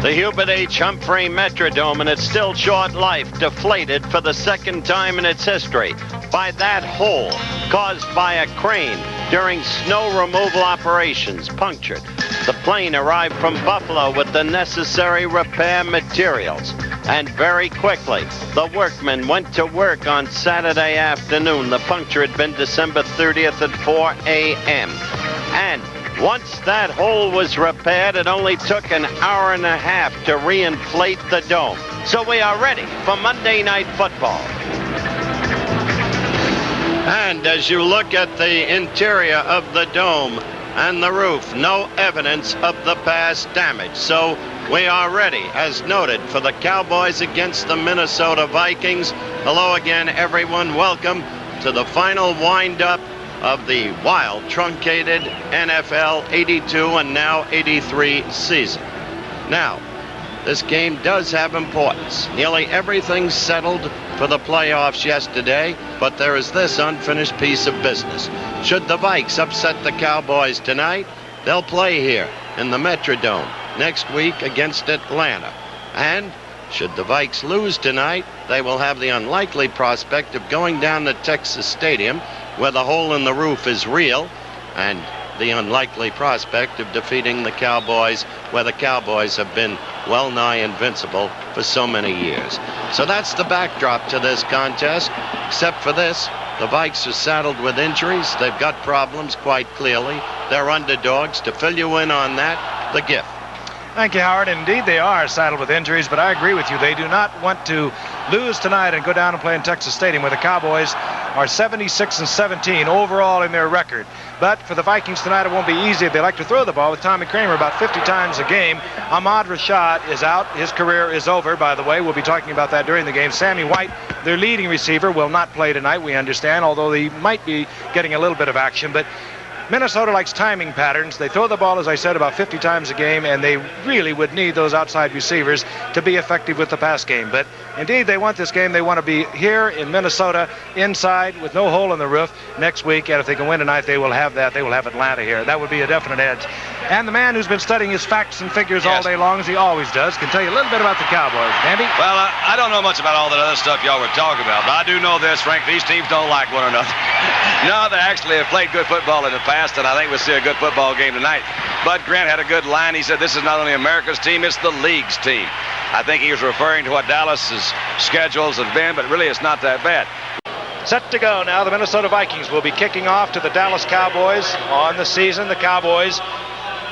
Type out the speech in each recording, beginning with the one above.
The Hubert H. Humphrey Metrodome in its still short life deflated for the second time in its history by that hole caused by a crane during snow removal operations punctured. The plane arrived from Buffalo with the necessary repair materials. And very quickly, the workmen went to work on Saturday afternoon. The puncture had been December 30th at 4 a.m. And once that hole was repaired, it only took an hour and a half to reinflate the dome. So we are ready for Monday Night Football. And as you look at the interior of the dome and the roof, no evidence of the past damage. So we are ready, as noted, for the Cowboys against the Minnesota Vikings. Hello again, everyone. Welcome to the final wind-up of the wild, truncated NFL 82 and now 83 season. Now, this game does have importance. Nearly everything settled for the playoffs yesterday, but there is this unfinished piece of business. Should the Vikes upset the Cowboys tonight, they'll play here in the Metrodome next week against Atlanta. And should the Vikes lose tonight, they will have the unlikely prospect of going down to Texas Stadium, where the hole in the roof is real, and the unlikely prospect of defeating the Cowboys, where the Cowboys have been well nigh invincible for so many years. So that's the backdrop to this contest. Except for this, the Vikes are saddled with injuries. They've got problems, quite clearly. They're underdogs. To fill you in on that, the gift. Thank you, Howard. Indeed, they are saddled with injuries, but I agree with you. They do not want to lose tonight and go down and play in Texas Stadium, where the Cowboys are 76-17 overall in their record. But for the Vikings tonight, it won't be easy. They like to throw the ball with Tommy Kramer about 50 times a game. Ahmad Rashad is out. His career is over, by the way. We'll be talking about that during the game. Sammy White, their leading receiver, will not play tonight, we understand, although he might be getting a little bit of action. But Minnesota likes timing patterns. They throw the ball, as I said, about 50 times a game, and they really would need those outside receivers to be effective with the pass game. But indeed, they want this game. They want to be here in Minnesota, inside, with no hole in the roof next week. And if they can win tonight, they will have that. They will have Atlanta here. That would be a definite edge. And the man who's been studying his facts and figures all day long, as he always does, can tell you a little bit about the Cowboys. Andy? Well, I don't know much about all that other stuff y'all were talking about, but I do know this, Frank. These teams don't like one another. No, they actually have played good football in the past, and I think we'll see a good football game tonight. Bud Grant had a good line. He said this is not only America's team, it's the league's team. I think he was referring to what Dallas's schedules have been, but really it's not that bad. Set to go now. The Minnesota Vikings will be kicking off to the Dallas Cowboys on the season. The Cowboys,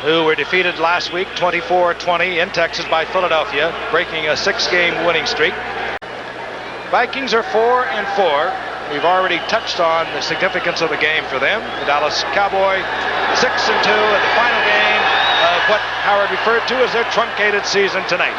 who were defeated last week 24-20 in Texas by Philadelphia, breaking a 6-game winning streak. Vikings are 4-4. We've already touched on the significance of the game for them. The Dallas Cowboy 6-2 at the final game of what Howard referred to as their truncated season tonight.